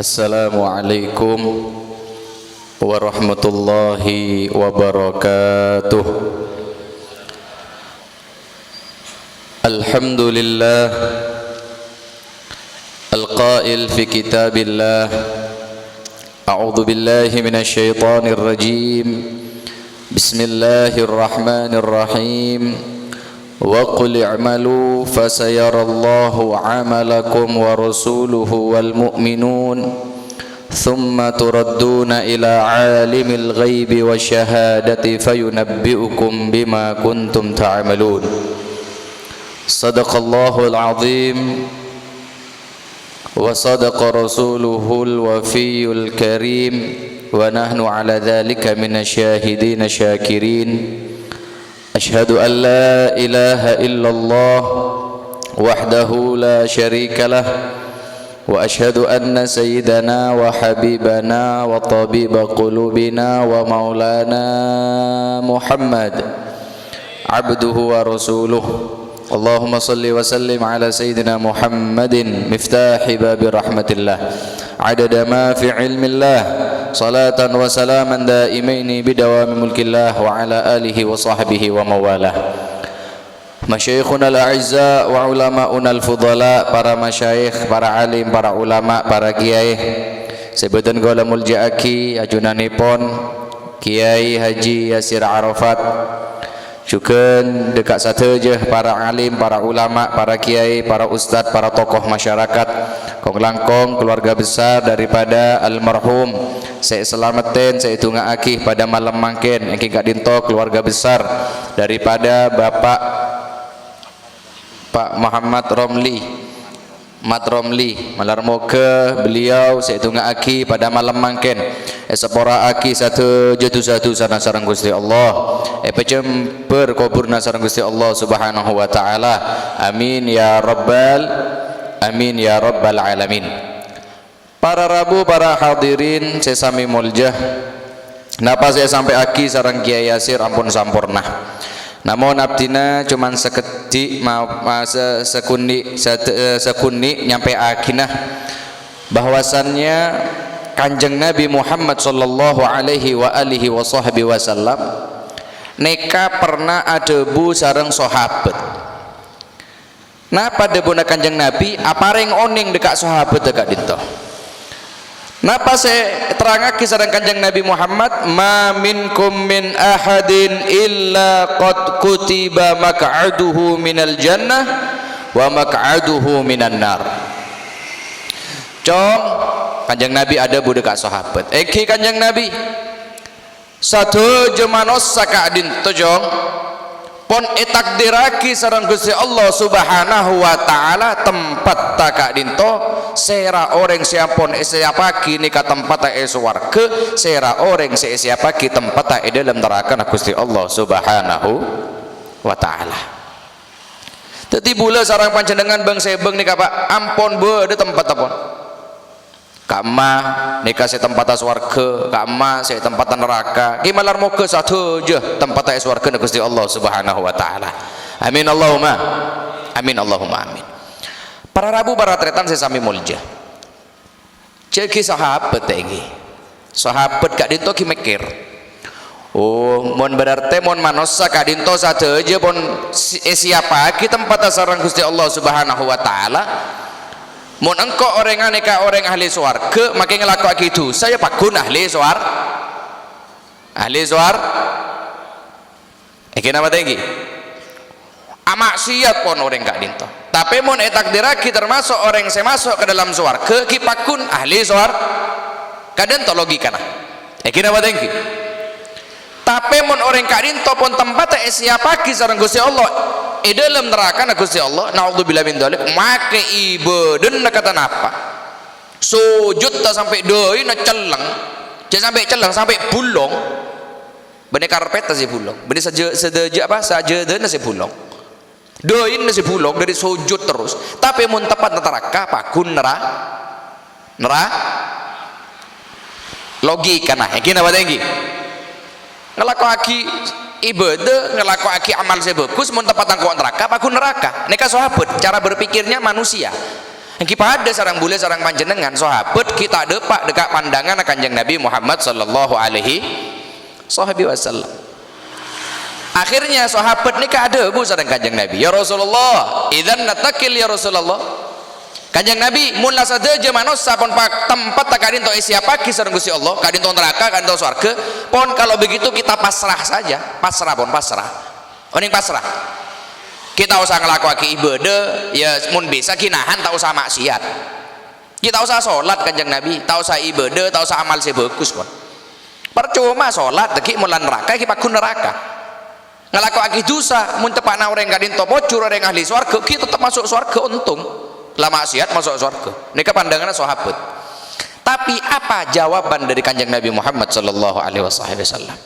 Assalamualaikum warahmatullahi wabarakatuh. Alhamdulillah al-qail fi kitabillah. A'udzu billahi minasy syaithanir rajim. Bismillahirrahmanirrahim. وَقُلِ اعْمَلُوا فَسَيَرَى اللَّهُ عَمَلَكُمْ وَرَسُولُهُ وَالْمُؤْمِنُونَ ثُمَّ تُرَدُّونَ إِلَى عَالِمِ الْغَيْبِ وَالشَّهَادَةِ فَيُنَبِّئُكُم بِمَا كُنتُمْ تَعْمَلُونَ. صدق الله العظيم وصدق رسوله الوفي الكريم ونحن على ذلك من الشاهدين الشاكرين. أشهد أن لا إله إلا الله وحده لا شريك له وأشهد أن سيدنا وحبيبنا وطبيب قلوبنا ومولانا محمد عبده ورسوله. اللهم صل وسلم على سيدنا محمد مفتاح باب رحمة الله عدد ما في علم الله صلاة وسلاما دائمين بدوام ملك الله وعلى آله وصحبه وموالاه. Masyayikhuna al-a'izza wa ulama'una al-fudala, para masyayikh, para alim, para ulama, para kiai sebutan kula muljaaki ajunanipun Kiai Haji Yasir Arafat, juga dekat sateja para alim, para ulama, para kiai, para ustadz, para tokoh masyarakat, kong langkong keluarga besar daripada almarhum saya selamatin, saya tungaaki pada malam mangkin engki gak dinto keluarga besar daripada Bapak Pak Muhammad Romli Mat Romli, malar moga beliau saya tungaaki pada malam mangkin sepora aki satu satu sana sareng Gusti Allah pecemper kuburna sareng Gusti Allah Subhanahu wa taala. Amin ya rabbal alamin. Para rabu, para hadirin sesami muljah, napa saya sampai aki sareng Kiai Yasir ampun sampurna. Namun abdina cuman sekedik sekundi nyampe akinah bahwasannya Kanjeng Nabi Muhammad sallallahu alaihi wa alihi wasallam neka pernah adebu sareng sahabat. Napa debuna Kanjeng Nabi apareng oning dekat sahabat dekat dinto. Napa saya terangake sareng Kanjeng Nabi Muhammad, ma minkum min ahadin illa qad kutiba maq'aduhu minal jannah wa maq'aduhu minan nar. Cong Kanjeng Nabi ada budak sahabat. Eki Kanjeng Nabi satu jemanos sakadin tojong pon etakdiraki sareng Gusti Allah Subhanahu wa taala tempat takadin to sera orang siapon siapaki nika tempat swarga, sera orang siapaki tempat dalam neraka Gusti Allah Subhanahu wa taala. Dadi bula sareng panjenengan bangsa bang nika Pak ampon beude tempat apon. Kama nikah saya tempat swarga, kama saya tempat neraka. Kimalar moga satu je tempat swarga Gusti Allah Subhanahu wa taala. Amin Allahumma. Amin Allahumma amin. Para rabu, para tretan saya sami mulja. Ceki sahabat iki. Sahabat gak dinto ki mikir. Oh, mon berarti mon manosa gak dinto sadeje pon siapa ki tempat sareng Gusti Allah Subhanahu wa taala. Mun engkau orang aneka orang ahli swarga makin ngelakukan gitu saya pakun ahli swar kenapa tinggi amaksiat pun orang gak dinto tapi mun takdiraki termasuk orang saya masuk ke dalam swarga ki pakun ahli swar kadang to logika nah kenapa tinggi tapi mun orang gak dinto pun tempat siapa ki sareng Gusti Allah dalam neraka Gusti Allah naudzubillah min dzalik make ibadah kata napa sujud tak sampai doi na celeng jangan sampai celeng sampai bulong bener karpet tak sih bulong bener saja apa saja dan nasi bulong doi nasi bulong dari sujud terus tapi mun tepat neraka pakun logika nah iki apa tinggi ngelakoni ibadah ngelakoni amal saya bagus mun tempat angkot neraka pakun neraka neka sahabat cara berpikirnya manusia Engki pada sarang bule sarang panjenengan sahabat kita depak dekat pandangan Kanjeng Nabi Muhammad sallallahu alaihi wasallam. Akhirnya sahabat nikah ada bu sareng Kanjeng Nabi, ya Rasulullah idzan natakil ya Rasulullah. Kanjeng Nabi mun la sadeje manusia pun tempat takadin to isi apa ki sareng Gusti Allah, kadin to neraka kadin to surga, pon kalau begitu kita pasrah saja, pasrah pon pasrah. Oning pasrah. Kita usah ngelakuake ibadah ya mun bisa kinahan tak usah maksiat. Kita usah salat Kanjeng Nabi, tak usah ibadah, tak usah amal sebagus pon. Percuma salat deki mulan neraka ki pakun neraka. Ngelakuake dosa mun tepakna orang kadin to bocor orang ahli swarga kita tetap masuk swarga untung. Lah maksiat masuk swarga. Nika pandangannya sahabat. Tapi apa jawaban dari Kanjeng Nabi Muhammad sallallahu alaihi wasallam?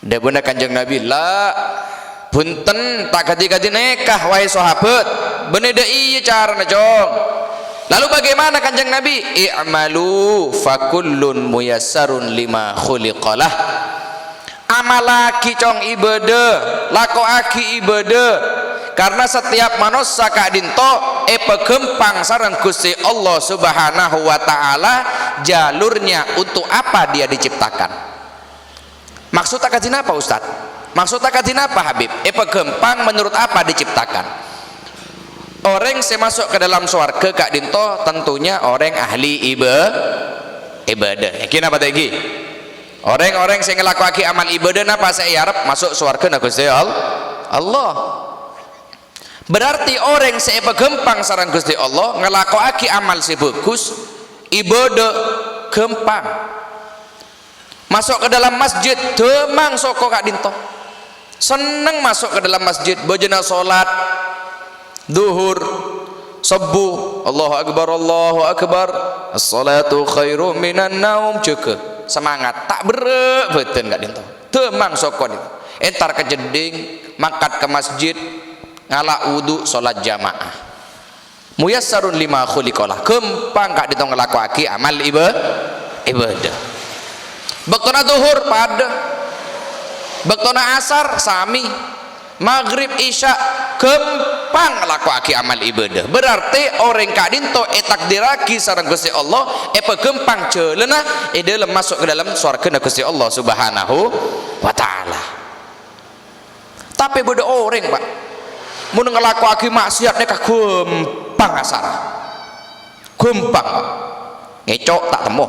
Debuna Kanjeng Nabi la punten tak ganti-ganti nikah wahai sahabat. Bener deh iya caranya jong. Lalu bagaimana Kanjeng Nabi? I'malu fakullun muyassarun lima khuliqalah. Amalaki cong ibadah, lakoaki ibadah. Karena setiap manusia kadinto pegempang sareng Gusti Allah Subhanahu wa taala jalurnya untuk apa dia diciptakan. Maksudnya kajian apa Ustaz? Maksudnya kajian apa Habib? Pegempang menurut apa diciptakan? Orang yang masuk ke dalam surga kak dinto tentunya orang ahli ibadah. Kenapa tadi? Orang-orang yang ngelakuake amal ibadah napa saya harap masuk surga na Gusti Allah. Berarti orang yang pegempang sareng Gusti Allah ngelakuake amal sebagus ibadah gempang. Masuk ke dalam masjid demang soko kak dinto. Seneng masuk ke dalam masjid bojona salat duhur subuh Allahu akbar as-salatu khairum minan naum ceukeut semangat tak berek beuteun kak dinto demang soko dinto entar ke jeding mangkat ke masjid ngalak wudu salat jamaah muyassarun lima khuliqalah gempang kak dinto ngelakuake amal ibadah. Bektona duhur pada bektona asar sami maghrib isya gempang ngelakuake amal ibadah. Berarti orang kadinto takdiraki sareng Gusti Allah pegempang ceulena dalam masuk ke dalam surga Gusti Allah Subhanahu wa taala. Tapi beda orang Pak mun ngelakuake maksiat nek gempang asara gempang Pak ngecok tak temu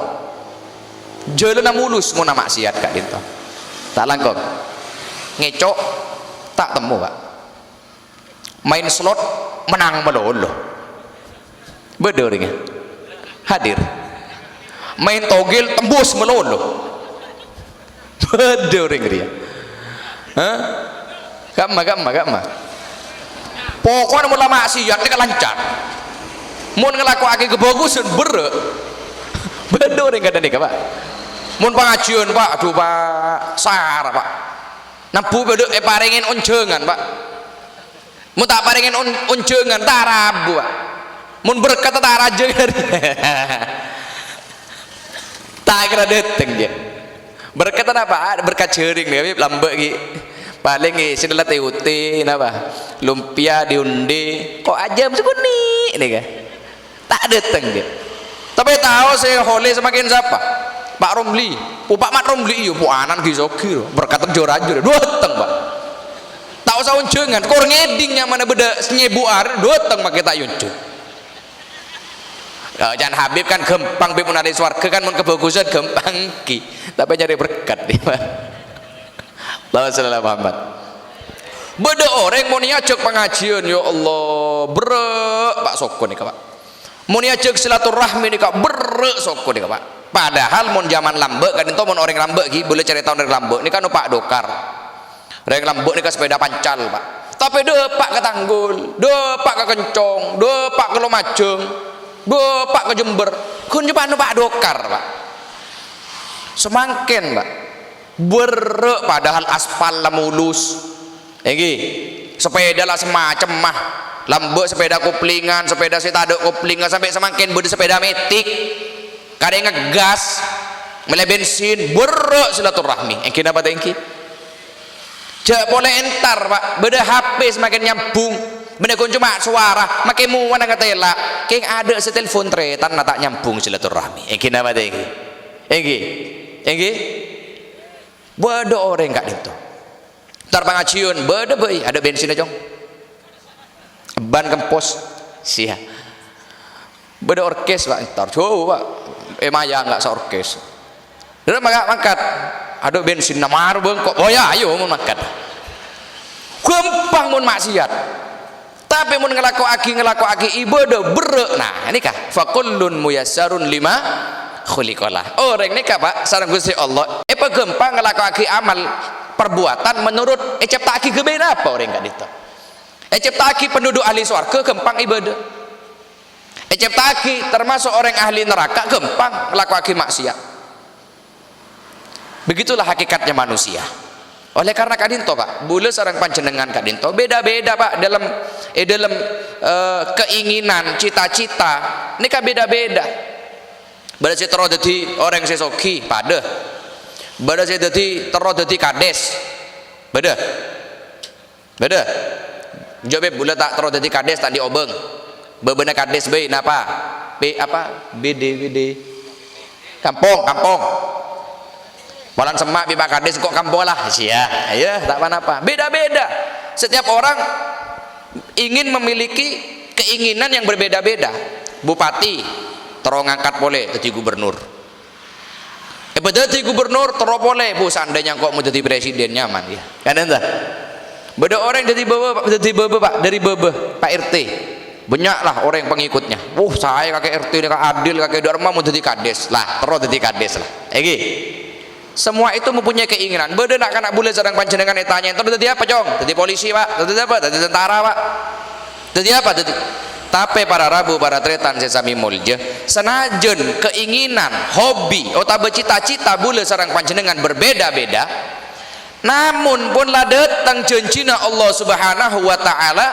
jeulena mulus mun maksiat kak dinto tak langkung ngecok tak temu Pak main slot menang melolo beda orangnya hadir main togel tembus melolo beda orang dia gamma pokoknya mun maksiat nek lancar mun ngelakuake kebagusan berek beda orang kadang nih Pak mun pengajian Pak aduh Pak sar Pak nampu beda paringin unjengan Pak mun tak paringin unjengan tak rabu Pak mun berkat tak rajengan tak kira deteng dia berkat apa berkat jering nih lambek ki paling ki sinilah TUT napa lumpia diundi kok aja sekuni nih kan tak deteng dia. Tapi tahu saya hole semakin siapa? Pak Romli, Pak Mat Romli iyo, Pak Anan Gizoki, berkata jor-jor, dua teng Pak. Tak usah uncengan, kor ngeding yang mana beda senyebuar, dua teng mak kita yuncun. Jangan Habib kan gempang, Habib menari swarga kan mun kebagusan gempang ki, tapi nyari berkat dia Pak. Allahumma shalli ala Muhammad. Beda orang mau niajak pengajian, ya Allah, berek Pak Soko nih Pak. Mau niajak silaturahmi nih Kak, berek Soko nih Pak. Padahal mun zaman lambek kan itu mun orang lambek ki boleh cari tahu dari lambek ini kan Pak Dokar. Orang lambek ini ke sepeda pancal Pak. Tapi depak ke Tanggul, depak ke Kencong, depak ke Lumajang, depak ke Jember. Kun jumpa Pak Dokar Pak. Semakin Pak. Berek padahal aspal lah mulus. Iki sepeda lah semacam mah. Lambek sepeda kuplingan, sepeda sitaduk kuplingan sampai semakin bodi sepeda metik. Kadang ngegas mulai bensin berek silaturahmi engki dapat engki jak boleh entar Pak beda HP semakin nyambung bener kun cuma suara make muan nang tela keng ada setelepon tretan na tak nyambung silaturahmi iki nama teh iki bodo orang kak itu tar pangaciun bodo bae ada bensin aja ban kempos sia bodo orkes pak tar coba maya enggak seorkes dan mangkat ada bensin namar bengkok boya ayo mun mangkat gampang mun maksiat tapi mun ngelaku aki ibadah berek nah ini kah fakullun muyassarun lima khuliqalah orang ini kah pak sareng Gusti Allah gampang ngelaku aki amal perbuatan menurut cipta aki gebeda apa orang enggak itu cipta aki penduduk ahli surga gampang ibadah cipta aki termasuk orang ahli neraka gampang ngelaku aki maksiat begitulah hakikatnya manusia. Oleh karena kadinto pak bule sareng panjenengan kadinto beda-beda pak dalam keinginan cita-cita nika beda-beda bada saya terus jadi orang sesoki pada bada saya jadi terus jadi kades beda jawab bule tak terus jadi kades tak diobeng bebenak kades be napa b apa bd kampung Walan semak bibak kades kok kampung lah sia ya tak apa beda-beda setiap orang ingin memiliki keinginan yang berbeda-beda bupati terus ngangkat boleh jadi gubernur jadi gubernur terus boleh bu seandainya kok mau jadi presiden nyaman ya kan entah beda orang jadi bebe pak dari bebe pak RT banyaklah orang yang pengikutnya saya kakek RT ini kakek Adil kakek Dharma mau jadi kades lah terus jadi kades lah semua itu mempunyai keinginan beda nak kena boleh sedang panjenengan ditanya itu jadi apa cong jadi polisi pak jadi apa jadi tentara pak jadi apa jadi tapi para rabu para tretan sesami mulja senajan keinginan hobi atau cita-cita boleh sedang panjenengan berbeda-beda namun pun lah datang janjina Allah subhanahu wa ta'ala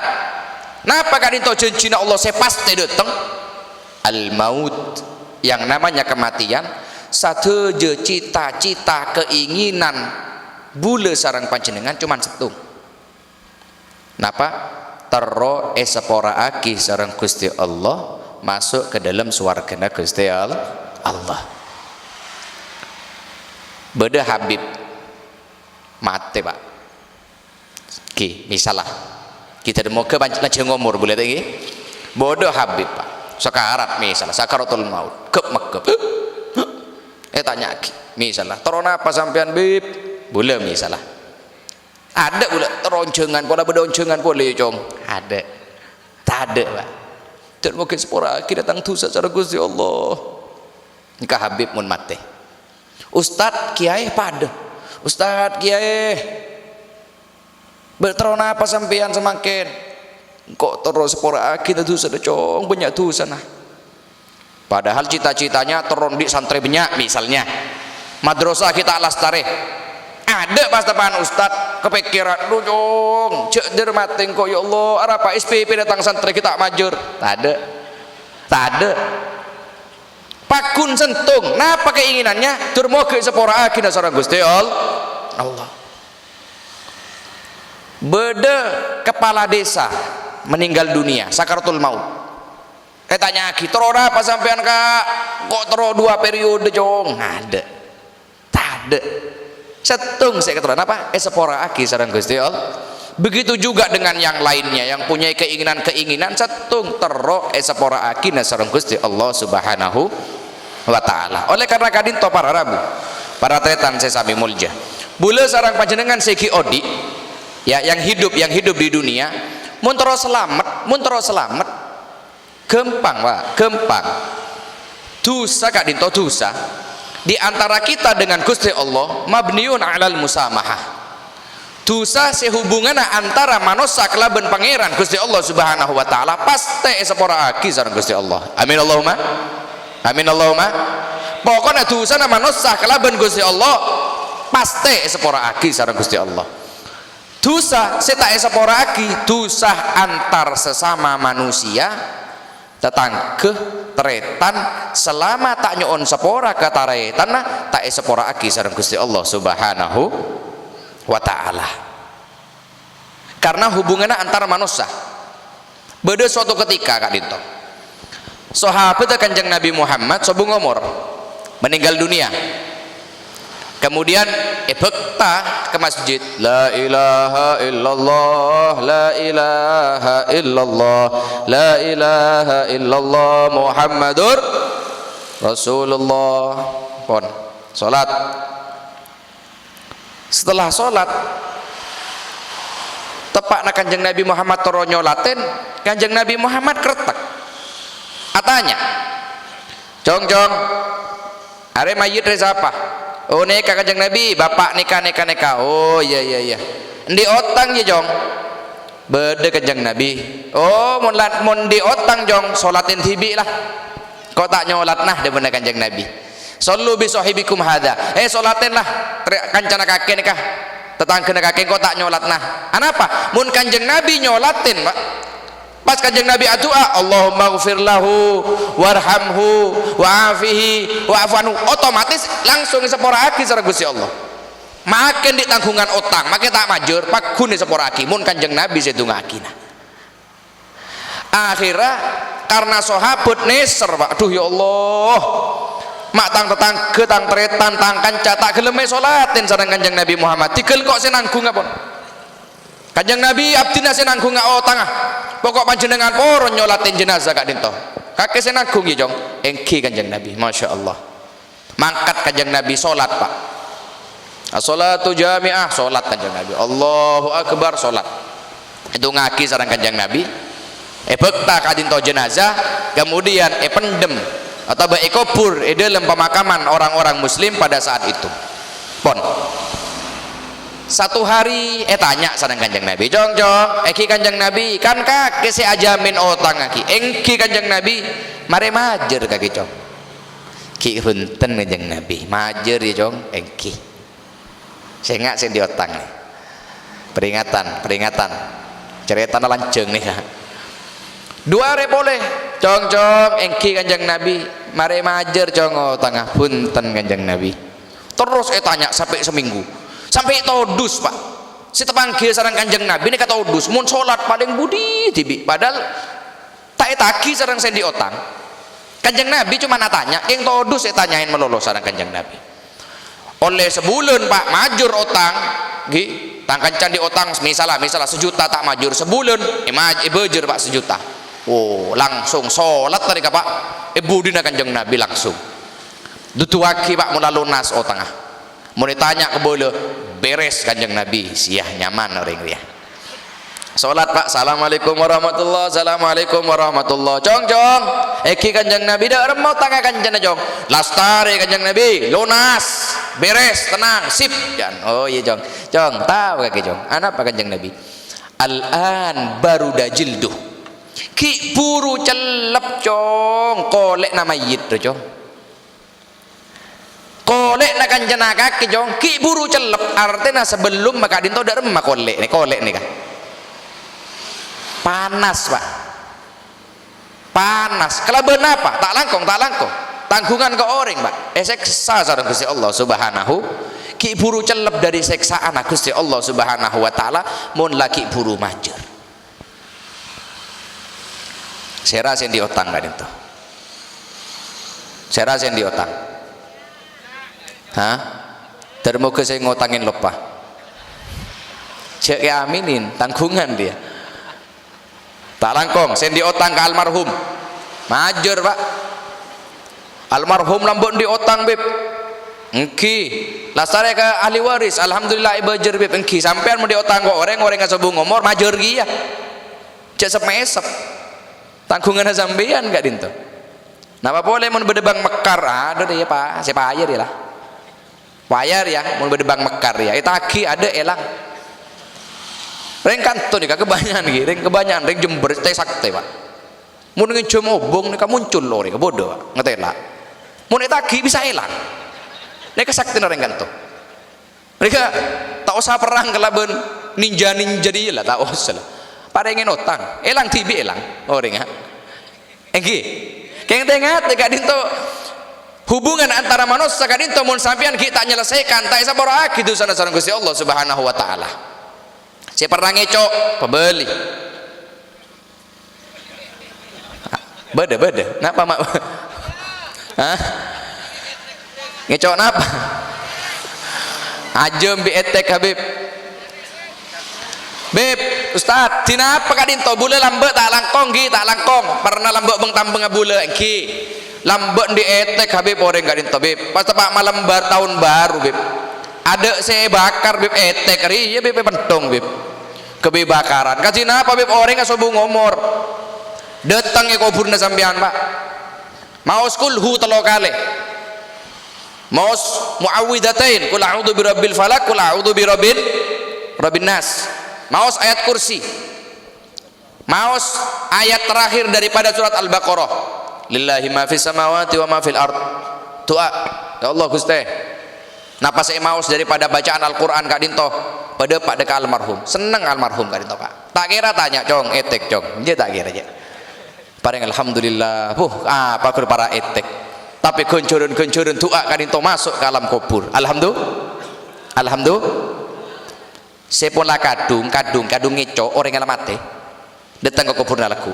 napa kan itu janjina Allah saya pasti datang al maut yang namanya kematian satu je cita-cita keinginan bule sarang panjenengan cuman setung napa terro sepora aki sarang Gusti Allah masuk ke dalam swargana Gusti Allah beda Habib mati pak misalnya kita mau ke panjang umur boleh lagi bodoh Habib pak sekarat misalnya sakaratul maut kep tanya misalnya terona apa sampean bib boleh misalnya ada boleh teroncengan pola bedoncengan boleh cong ada tak ada pak dan mungkin sepora kita datang dosa secara Gusti Allah nikah Habib mun mati Ustad kiai pada Ustad kiai berterona apa sampean semakin kok terus sepora kita dosa cong banyak dosa nah padahal cita-citanya turun di santri banyak misalnya madrasah kita lastare ada pas depan Ustad kepikiran dong cek dermating kok ya Allah apa SPP datang santri kita majur tak ada pakun sentung napa keinginannya turmo ke sepora akina seorang Gusti Allah beda kepala desa meninggal dunia sakaratul maut tanya kita terora apa sampean kak kok terus 2 periode jong ada tak ada setung saya kata apa sepora aki sareng Gusti Allah begitu juga dengan yang lainnya yang punya keinginan setung terus sepora aki sareng Gusti Allah subhanahu wa ta'ala oleh karena kadinto para rabu para tretan sesami mulja bule sareng panjenengan seki odi ya yang hidup di dunia mun terus selamat gampang pak gampang dosa kak dinto dosa di antara kita dengan Gusti Allah mabniun alal musamahah dosa sehubungan antara manusia kelaban pangeran Gusti Allah subhanahu wa ta'ala pasti sepora aki sareng Gusti Allah amin Allahumma pokoknya dosa manusia kelaban Gusti Allah pasti sepora aki sareng Gusti Allah dosa seta sepora aki dosa antar sesama manusia tetangga teretan selama tak nyon sepora ke taretan tak sepora aki sareng Gusti Allah subhanahu wa ta'ala karena hubungannya antara manusia Beda suatu ketika Kak Dinto, sahabat Kanjeng Nabi Muhammad sobung umur meninggal dunia. Kemudian bekta ke masjid, la ilaha illallah, la ilaha illallah, la ilaha illallah Muhammadur Rasulullah. Pon salat. Setelah salat tepak na Kanjeng Nabi Muhammad toro nyolaten, Kanjeng Nabi Muhammad kretek atanya, jong are mayit reza apa? Oh neka Kanjeng Nabi, bapak neka. Oh iya di otang ya jong, beda Kanjeng Nabi. Oh mun di otang jong solatin tibi lah, kau tak nyolat nah dia bener Kanjeng Nabi. Sallu bi sahibikum hada, solatin lah kancana kakek nikah tetangga kakek kau tak nyolat nah. Anapa? Mun Kanjeng Nabi nyolatin pak, pas Kanjeng Nabi adua Allahumma ghfir lahu warhamhu wa'afihi wa'afanhu, otomatis langsung sepora aki sareng Gusti Allah. Makin di tanggungan utang makin tak majur pak gune sepora aki. Mun Kanjeng Nabi sedungaki nah. Akhirnya karena sahabat neser pak, aduh ya Allah, mak tang tetangga tang tretan tang kanca tak gelem salatin sareng Kanjeng Nabi Muhammad. Tigel kok senanggung apa? Kanjeng Nabi abdina senanggung oh tangah. Pokok panjenengan poro nyolatin jenazah Kak Dinto. Kakek senanggung ya jong. Engki Kanjeng Nabi, masya Allah. Mangkat Kanjeng Nabi solat pak. As-salatu jami'ah, solat Kanjeng Nabi. Allahu Akbar, solat. Itu ngaki sareng Kanjeng Nabi. Bekta Kak Dinto jenazah, kemudian pendem atau kubur dalam pemakaman orang-orang muslim pada saat itu. Pon satu hari tanya sareng Kanjeng Nabi, jong eki Kanjeng Nabi kan kakek si ajamin otang aki engki Kanjeng Nabi mare majer kaki jong ki hunten Kanjeng Nabi majer ya jong engki saya sing di otang nih. peringatan cerita lanceng nih kak dua re boleh jong engki Kanjeng Nabi mare majer jong tengah punten Kanjeng Nabi. Terus tanya sampai seminggu, sampai todus pak si tepanggil sarang Kanjeng Nabi ini kata todus mun sholat paling budi tibi padahal tak etaki sarang sendi otang. Kanjeng Nabi cuma natanya yang todus tanyain melolo sarang Kanjeng Nabi oleh sebulan pak majur otang gi tangkan candi otang misalnya sejuta tak majur sebulan bejer pak sejuta. Oh langsung sholat tadi pak budina Kanjeng Nabi langsung dutuaki pak mula lunas otang mau ditanya ke boleh beres Kanjeng Nabi siah nyaman orang dia sholat pak. Assalamualaikum warahmatullah, assalamualaikum warahmatullah. Jong eki Kanjeng Nabi dah remau tangga Kanjeng jong lastari Kanjeng Nabi lunas beres tenang sip jan. Oh iya jong tahu kaki jong apa Kanjeng Nabi al-an baru dajilduh ki buru celep jong kolek nama yit jong kolek na Kanjeng kaki jong ki buru celep artinya sebelum maka dinto dak remah kolek nih kan panas pak panas kelaben apa tak langkong tanggungan ke orang pak seksa sareng Gusti Allah subhanahu ki buru celep dari seksaan Gusti Allah subhanahu wa ta'ala mun laki buru majer sera sen di otang kan itu sera sen di otang termoga saya ngotangin lupa cek aminin tanggungan dia tak langkong sen di otang ke almarhum majer pak almarhum lambon di otang beb engki lasare ke ahli waris alhamdulillah ibajer beb engki sampean mau di otang kok orang ngasabung ngomor majer gia cek semesep tanggungan sampean gak dinto napa boleh mau berdebang mekar ada deh ya pak siapa air ya lah bayar ya mau berdebang mekar ya itaki ada elang reng kanto nih kebanyakan gitu reng Jember teh sakte pak mau dengan jomobong nih muncul loh nih bodoh ngetela mau itaki bisa elang mereka sakti reng kanto mereka tak usah perang kelaben ninja dia lah tak usah lah pada ingin otang elang tibi elang orang engki keng tengat gak dinto hubungan antara manusia gak dinto mun sampean kita nyelesaikan tak isa bora gitu sana sareng Gusti Allah subhanahu wa ta'ala si pernah ngecok pembeli Beda napa mak hah ngecok napa ajem bi etek Habib Beb Ustaz dinapa kadinto bule lambek tak langkong gi tak langkong pernah lambek beng tambeng bule gi lambek di etek Habib orang kadinto Beb pas tepak malam tahun baru Beb ada saya bakar Beb etek ri ya Beb pentong Beb kebakaran kasih napa Beb orang kasobung ngomor datang ke kuburna sampean Pak maos kulhu telo kali maos muawwidatain qul a'udzu birabbil falaq qul a'udzu birabbin nas maos ayat kursi maos ayat terakhir daripada surat Al-Baqarah lillahi ma fis samawati wa ma fil ard doa ya Allah Gusti napa saya maos daripada bacaan Al-Qur'an Kak Dinto pada Pak deka almarhum seneng almarhum Kak Dinto Pak tak kira tanya cong etek cong dia tak kira aja paling alhamdulillah apa kur para etek tapi kencurun doa kadinto masuk ke alam kubur alhamdulillah sepola kadung ngecok orang yang mati datang ke kubur laku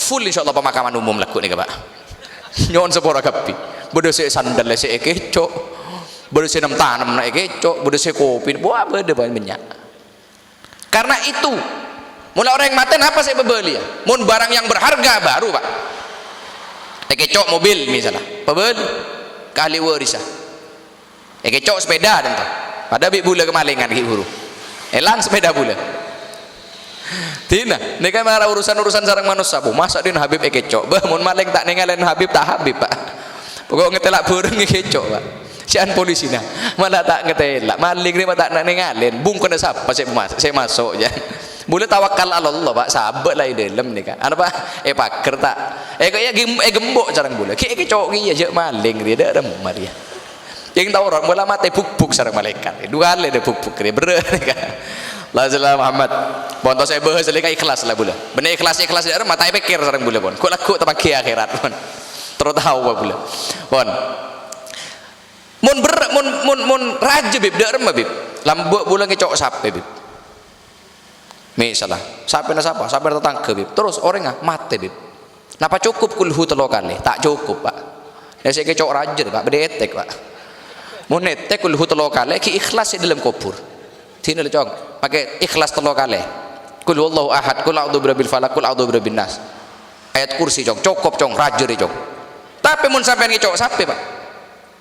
full insyaallah pemakaman umum laku nih Pak nyon sepora kapi bodoh se sandal se kecok bodoh se nem tanam naik kecok bodoh se kopi buah beda banyak karena itu mulai orang yang mati apa saya bebeli ya mun barang yang berharga baru Pak kecok mobil misalnya pebeli kali warisah kecok sepeda dan pada bula kemalingan ki huru elang sepeda bula tina ini kan marah urusan sarang manusia bu masa din Habib kecok bah mun maling tak ninggalin Habib tak Habib Pak pokok ngetelak burung kecok Pak sian polisi nah malah tak ngetelak maling ni tak nak ninggalin bung kena siapa saya masuk ya boleh tawakal Allah Pak sahabat lah di dalam ni kan ada Pak paker tak kayak gembok carang boleh kayak cowok ni aja maling dia ada Maria yang tahu orang bola mati buk sarang malaikat dua kali ada buk dia berat kan la ilaha Muhammad bontos saya bahas lagi ikhlas lah boleh benar ikhlas dia mata pikir sarang boleh bon kok laku tepaki akhirat bon terus tahu boleh bon mun raja bib dak rem bib lambuk bulan ngecok sape bib misalnya sampai tetangga bib terus orang mati bib napa cukup kulhu telo kali tak cukup Pak ya saya kecok rajer Pak bedetek Pak mau netek kulhu telo kali ki ikhlas di dalam kubur sini cong pakai ikhlas telo kali kul huwallahu ahad kul a'udzu birabbil falaq kul a'udzu birabbin nas ayat kursi cong cukup cong rajer cong tapi mun sampai ngecok sape Pak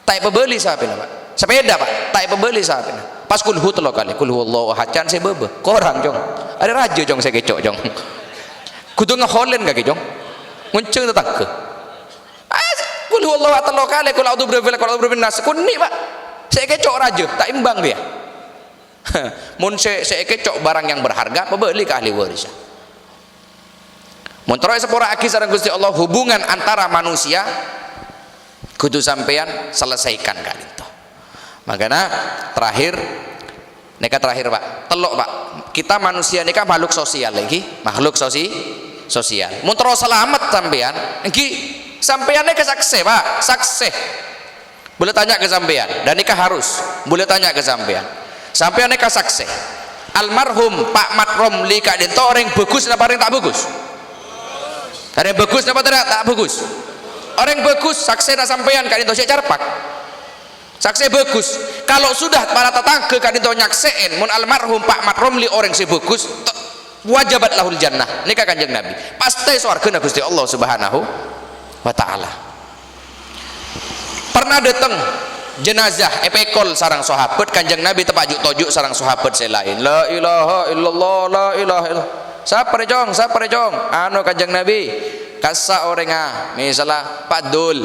tak pebeli sape Pak sepeda Pak tak pebeli sape pas kulhu telo kali kul huwallahu ahad can saya bebe korang cong ada raja jong saya kecok jong kudu ngeholen gak jong muncul tetangga kul huwallahu ahad telo kali kul a'udzu birabbil falaq kul a'udzu birabbin nas kuning Pak saya kecok raja tak imbang dia mun saya kecok barang yang berharga pebeli ke ahli waris mun terus sepora aki sareng Gusti Allah hubungan antara manusia kudu sampean selesaikan kali itu makanya terakhir Pak telok Pak kita manusia ini kan makhluk sosial lagi makhluk sosial mun terus selamat sampean iki sampeannya ke sakse Pak sakse boleh tanya ke sampean dan nikah harus boleh tanya ke sampean nikah sakse almarhum Pak Mat Romli Kak Dinto orang bagus apa orang tak bagus ada yang bagus apa tak bagus orang bagus sakse nak sampean Kak Dinto saya carpak sakse bagus kalau sudah para tetangga Kak Dinto nyaksein mun almarhum Pak Mat Romli orang si bagus wajabat lahul jannah nikah kanjeng Nabi pasti surga Gusti Allah Subhanahu wa ta'ala pernah datang jenazah epekol sarang sahabat kanjeng Nabi tepajuk tojuk sarang sahabat selain la ilaha illallah la ilaha illallah siapa jong anu kanjeng Nabi kasa orang misalnya Pak Dul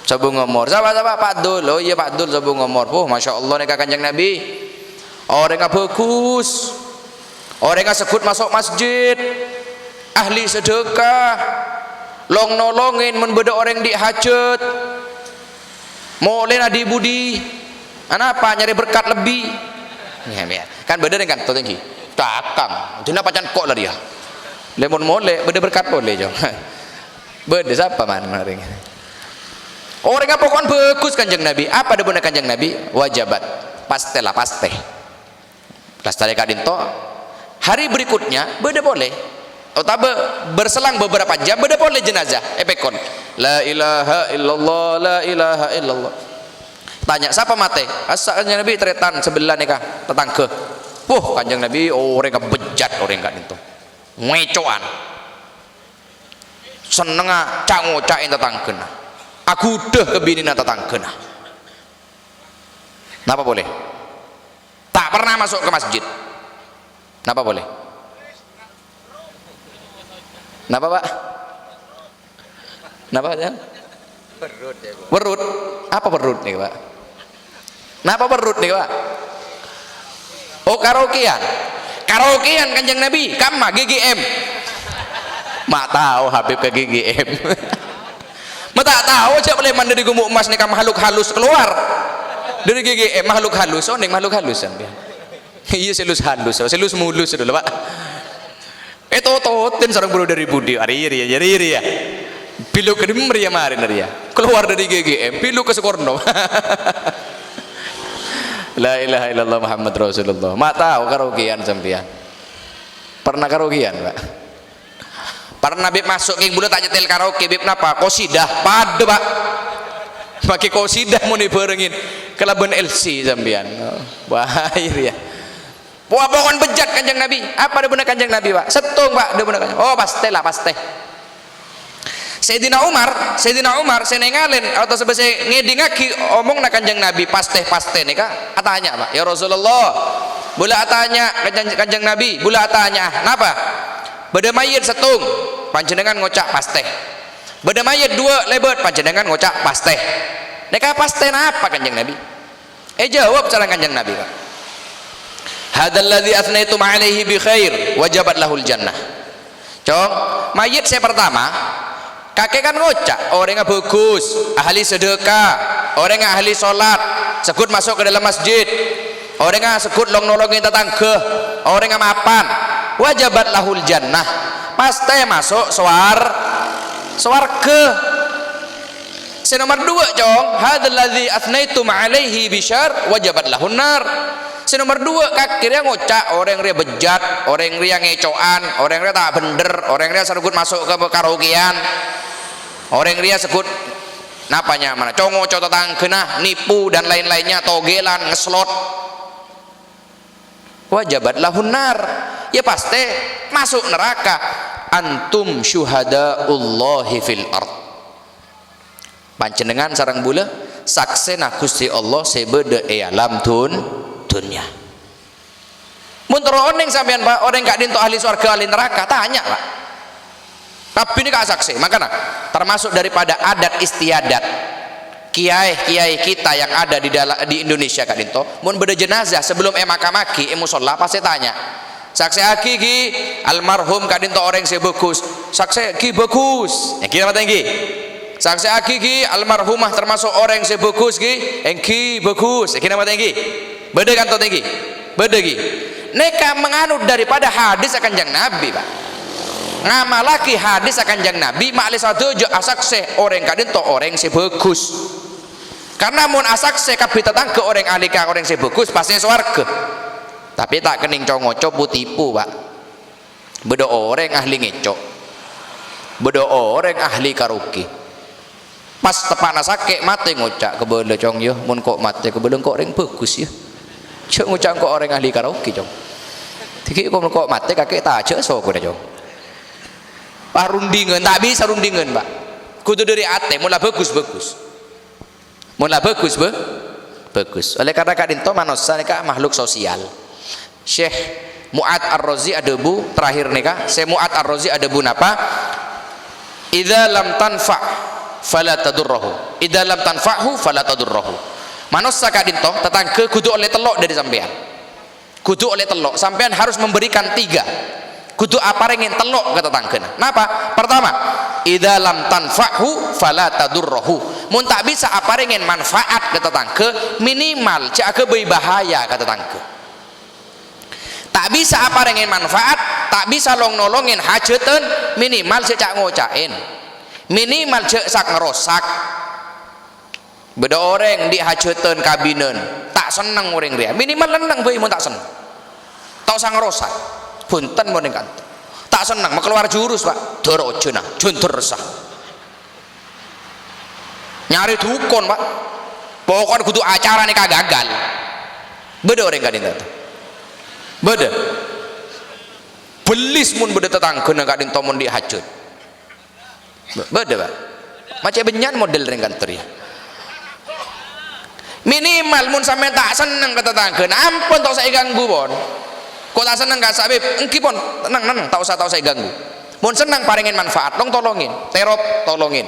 sabung ngomor siapa Pak Dul oh iya Pak Dul sabung ngomor Masya Allah nikah kanjeng Nabi orang bagus orang sekut masuk masjid ahli sedekah long nolongin membeda orang di hajat mulai nadi budi apa nyari berkat lebih ya, kan beda dengan tuh tinggi takang jadi pacan kok lah dia lemon mole beda berkat boleh jong beda siapa maring orang apa pokoknya bagus kanjeng Nabi apa ada benda kanjeng Nabi wajabat pasti lastari Kak Dinto hari berikutnya beda boleh atau berselang beberapa jam beda boleh jenazah epekon la ilaha illallah la ilaha illallah. Tanya siapa mati? Asa kanjeng Nabi teretan sebelah nikah tetangga. Kanjeng Nabi orang gak bejat orang gak itu ngecoan seneng ngocain tetangga. Aku udah kebinina tetangga. Napa boleh? Tak pernah masuk ke masjid. Napa boleh? Napa Pak? Napa ya? Perut ya Pak. Perut? Apa perut nih Pak? Napa perut nih Pak? Oh karaokean. Karaokean kanjeng Nabi, kamma GGM. Mak tahu Habib ke GGM. Mak tak tahu aja boleh mandi di gumuk emas nih makhluk halus keluar dari GGM makhluk halus. Oh nih makhluk halus sampean. Iya selus halus, selus mulus dulu Pak. Totin sarang bro dari budi ari ya pilu ke dimri marin ya keluar dari GGM pilu ke Sekorno. La ilaha illallah Muhammad Rasulullah. Mak tahu karaokean sampean pernah karaokean Pak? Pernah Bib masuk ke bulu tak nyetel karaoke Bib napa kosidah pada Pak pakai kosidah mau dibarengin kelaban LC sampean. Bahaya ya. Wah pokoknya bejat kanjeng Nabi. Apa dia benar kanjeng Nabi Pak? Setung Pak dia benar kanjeng. Oh pasti lah pasti. Sayyidina Umar saya nengalin atau sebesar ngedingaki omong nak kanjeng Nabi pasti nih kak. Atanya Pak ya Rasulullah. Bula atanya kanjeng Nabi. Bula atanya. Napa? Beda mayit setung. Panjenengan ngocak pasti. Beda mayit dua lebet. Panjenengan ngocak pasti. Neka pasti apa kanjeng Nabi? Jawab cara kanjeng Nabi Pak. Hadzal ladzi athnaitum alaihi bi khair wajabat lahul jannah. Cong, mayit saya pertama kakek kan ngocak orang yang bagus, ahli sedekah, orang yang ahli sholat, sekut masuk ke dalam masjid, orang yang sekut nolongin tetangga, orang yang mapan, wajabat lahul jannah, pasti masuk swarga. Nomor dua cong, hadzal ladzi athnaitum alaihi bi syarr wajabat lahun nar. Nomor dua kakirnya ngocak orang ria bejat, orang ria ngecoan, orang ria tak bener, orang ria sekut masuk ke karaokean, orang ria sekut napanya mana congo cototan kena nipu dan lain-lainnya togelan ngeslot wajabat lahun nar ya pasti masuk neraka. Antum syuhadaullahi fil ard. Panjenengan sarang bula saksena Gusti Allah sebeda alam dunia. Muntro oneng sampean Pak, orang gak dinto ahli surga ahli neraka, tanya Pak. Tapi ini gak saksi, makanya termasuk daripada adat istiadat kiai kita yang ada di Indonesia kak dinto, mun beda jenazah sebelum makamaki musola pasti tanya. Saksi aki ki almarhum kak dinto orang saya bagus, saksi ki bagus. Yang kita tinggi. Saksi aki ki almarhumah termasuk orang saya bagus ki, engki bagus. Yang kita tinggi. Beda kan tinggi, beda gi. Neka menganut daripada hadis akan kanjeng Nabi Pak. Ngamalaki hadis akan kanjeng Nabi makli satu jo asakse orang kadin to orang si bagus. Karena mun asakse kabeh tetangga orang alika orang si bagus pasti swarga. Tapi tak kening congoco tipu Pak. Beda orang ahli ngecok, beda orang ahli karaoke. Pas tepan asake mati ngocak kebele cong yo, mun kok mati kebele kok orang bagus ya. Cuk ngucap kok orang ahli karaoke cong. Dikit kok mati kakek tak cek so kuda cong. Rundingan tak bisa rundingan Pak. Kudu dari ate mula bagus. Mula bagus. Oleh karena kadinto manusia nika makhluk sosial. Syekh Mu'ad Ar-Razi adebu terakhir nika. Syekh Mu'ad Ar-Razi adebu napa? Idza lam tanfa' fala tadurruhu. Idza lam tanfa'hu fala tadurruhu. Manusia kadinto tetangga kudu oleh telok dari sampean. Kudu oleh telok. Sampean harus memberikan 3. Kudu aparengin telok ke tetangga. Napa? Pertama, idza lam tanfa'hu fala tadurruhu. Mun tak bisa aparengin manfaat ke tetangga, minimal cak ke bahaya ke tetangga. Tak bisa aparengin manfaat, tak bisa nolongin hajatan, minimal cak ngocain. Minimal cak sak ngerosak. Beda orang di hajatan kabinan tak seneng orang dia minimal lenang bayi mau tak seneng tak sang rosak punten mau dengan tak tak senang mau keluar jurus Pak dorojo nah juntur resah nyari dukun Pak pokoknya kudu acara nih gagal beda orang kadin tata beda belis mun beda tetangga nang kadin tomon dihajut beda Pak macam benyan model ring kantor ya minimal mun sampe tak seneng ke tetangga ampun tak saya ganggu pon kok tak seneng gak sabib engki pon tenang tak usah saya ganggu mun senang paringin manfaat long tolongin terop tolongin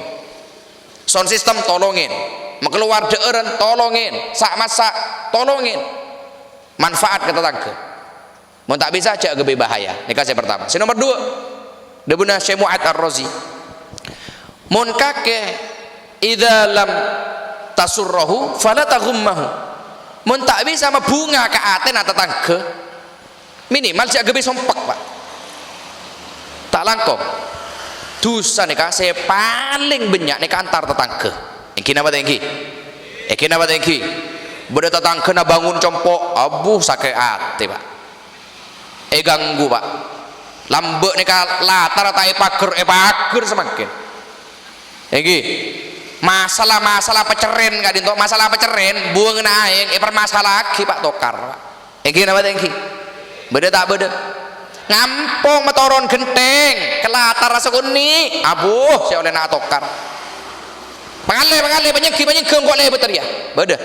sound system tolongin keluar deuren tolongin sak masak tolongin manfaat ke tetangga mun tak bisa cek gebe bahaya ini kasih pertama si nomor 2 debuna Syekh Mu'ad Ar-Razi mun kakek idza lam tasurrahu fala taghummahu mun tak bisa mabunga ka aten tetangga minimal cek gebe sompek Pak tak langkong dosa nih saya paling banyak nih antar tetangga iki napa tengki beda tetangga na bangun compok abuh sakit ate Pak ganggu Pak lambek nih latar tai pager semakin iki masalah peceren gak dintok masalah peceren buang naik permasalah lagi Pak tokar Pak iki napa tengki beda tak beda ngampung metoron genteng kelatar rasa kuni abuh saya oleh nak tokar pengalih penyegi kok leh betul ya beda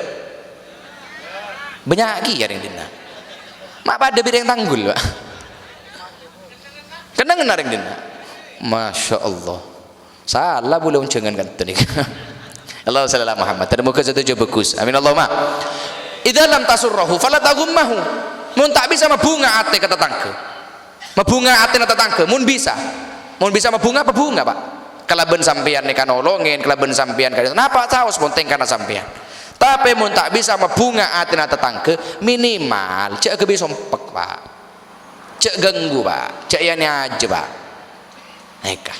banyak lagi ya ring dina mak pada bireng tanggul Pak kenang ring dina Masya Allah salah boleh uncengan kan tu ni Allah sallallahu Muhammad termuka satu je bagus amin Allahumma idza lam tasurrahu fala taghummahu mun tak bisa mabunga ate ke tetangga mabunga ate ke tetangga mun bisa mabunga Pak kalaben sampean nih kan nolongin kalaben sampean kan napa taos penting karena sampean tapi mun tak bisa mabunga ate na tetangga minimal cek gebe sompek Pak cek ganggu Pak cek yani aja Pak nekah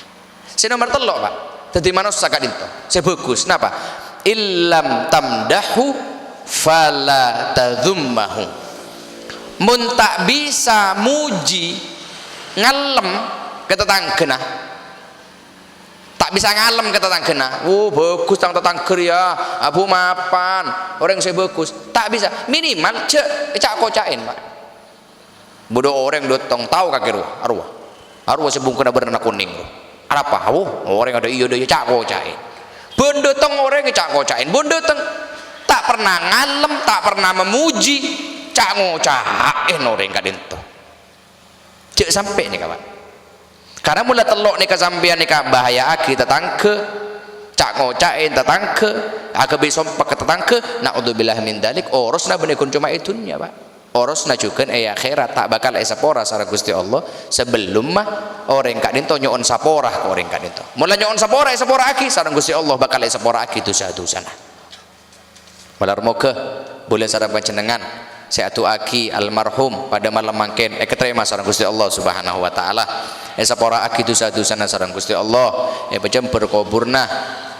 si nomor 3 Pak jadi manusia kadinto saya bagus napa illam tamdahu fala tadhummahu mun tak bisa muji ngalem ke tetangga tak bisa ngalem ke tetangga bagus tang tetangga ya abu mapan orang saya bagus tak bisa minimal cak kocain Pak bodoh orang dotong tahu kaki arwah sebung kena bernak kuning apa orang ada iya cak kocain bondo tong orang cak kocain bondo tong tak pernah ngalem tak pernah memuji cak ngocain orang kadento cek sampai nih kawan karena mulai telok nih kesampian nih bahaya aki tetangga cak ngocain tetangga aga besompak ke tetangga naudzubillah min dalik orosna benikun cuma itunya Pak orosna juga akhirat tak bakal sapora sareng Gusti Allah sebelum mah orang kadento nyoon sapora ke orang kadento mulai nyoon sapora aki sareng Gusti Allah bakal sapora aki dosa-dosana malar moga boleh sareng panjenengan saya atu aki almarhum pada malam mangken keterima sareng Gusti Allah Subhanahu wa taala sapora aki dosa-dosana sareng Gusti Allah pecem berkuburna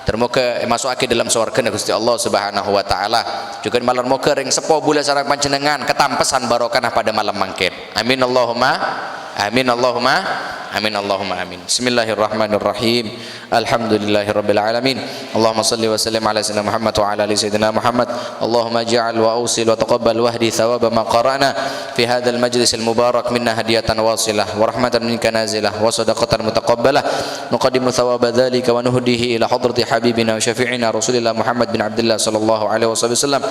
termoga masuk aki dalam surga Gusti Allah Subhanahu wa taala juga malam moga ring sepo bulan sareng panjenengan ketampesan barokah pada malam mangken amin Allahumma amin bismillahirrahmanirrahim alhamdulillahirabbil alamin Allahumma salli wa sallim ala sayyidina Muhammad wa ala ali sayyidina Muhammad Allahumma ja'al wa awsil wa taqabbal wahdi thawaba ma qara'na fi hadzal majlis al mubarak minna hadiyatan wasilah wa rahmatan minka nazilah wa sadaqatan mutaqabbalah nuqaddimu thawaba dzalika wa nuhdihi ila hadrati habibina wa syafi'ina rasulillah Muhammad bin Abdullah sallallahu alaihi wasallam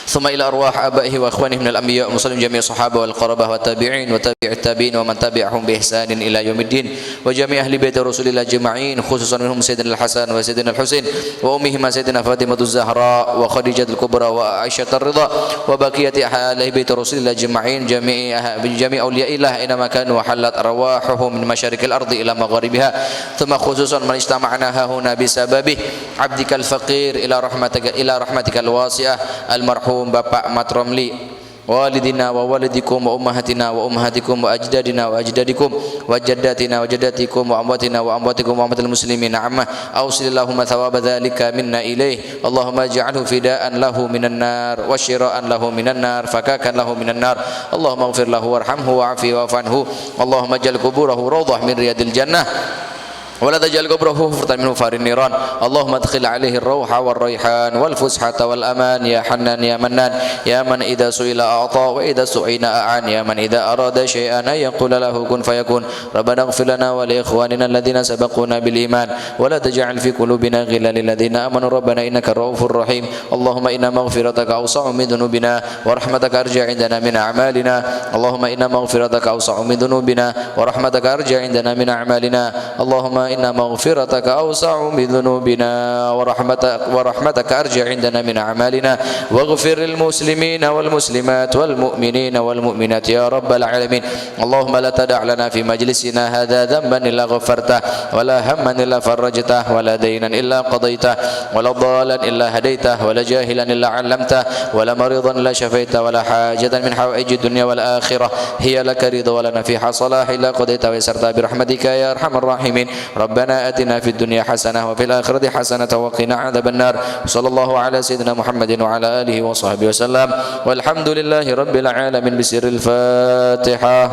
ثم إلى أرواح آبائه وأخوانه من الأنبياء ومسلم جميع الصحابة والقرابة والتابعين وتابع التابعين ومن تبعهم بإحسان إلى يوم الدين وجميع أهل بيت رسول الله أجمعين خصوصا منهم سيدنا الحسن وسيدنا الحسين وأمهما سيدنا فاطمة الزهراء وخديجة الكبرى وعائشة الرضا وبقية أهل بيت رسول الله أجمعين جميع أولياء الله أينما كانوا وحلت أرواحهم من مشارق الأرض إلى مغاربها ثم خصوصا من اجتمعنا هنا بسببه عبدك الفقير إلى رحمتك الواسعة المرحوم Bapak Matromli والدنا ووالدكم وأمهاتنا وأمهاتكم وأجدادنا وأجدادكم وجداتنا وجداتكم وأمواتنا وأمواتكم وأموات المسلمين عامة أوصل اللهم ثواب ذلك منا إليه اللهم اجعله فداء له من النار وشراء له من النار فكاكا له من النار اللهم اغفر له وارحمه وعافه واعف عنه اللهم اجعل قبوره روضة من رياض الجنة ولا تجعل قبره حفرة من حفر النيران اللهم ادخل عليه الروح والريحان والفسحة والأمان يا حنان يا منان يا من إذا سئل أعطى وإذا سئل أعان يا من إذا أراد شيئا أن يقول له كن فيكون ربنا اغفر لنا ولإخواننا الذين سبقونا بالإيمان ولا تجعل في قلوبنا غلا للذين آمنوا ربنا إنك الرؤوف الرحيم اللهم إن مغفرتك أوسع من ذنوبنا ورحمتك أرجع عندنا من أعمالنا اللهم إن مغفرتك أوسع من ذنوبنا ورحمتك أرجع عندنا من أعمالنا اللهم إن مغفرتك أوسع من ذنوبنا ورحمتك أرجع عندنا من أعمالنا واغفر للمسلمين والمسلمات والمؤمنين والمؤمنات يا رب العالمين اللهم لا تدع لنا في مجلسنا هذا ذنبا إلا غفرته ولا هما إلا فرجته ولا دينا إلا قضيته ولا ضالا إلا هديته ولا جاهلا إلا علمته ولا مريضا إلا شفيته ولا حاجة من حوائج الدنيا والآخرة هي لك رضا ولنا فيها صلاح إلا قضيتها ويسرتها برحمتك يا أرحم الراحمين ربنا آتنا في الدنيا حسنة وفي الآخرة حسنة وقنا عذاب النار صلى الله على سيدنا محمد وعلى آله وصحبه وسلم والحمد لله رب العالمين بسر الفاتحة.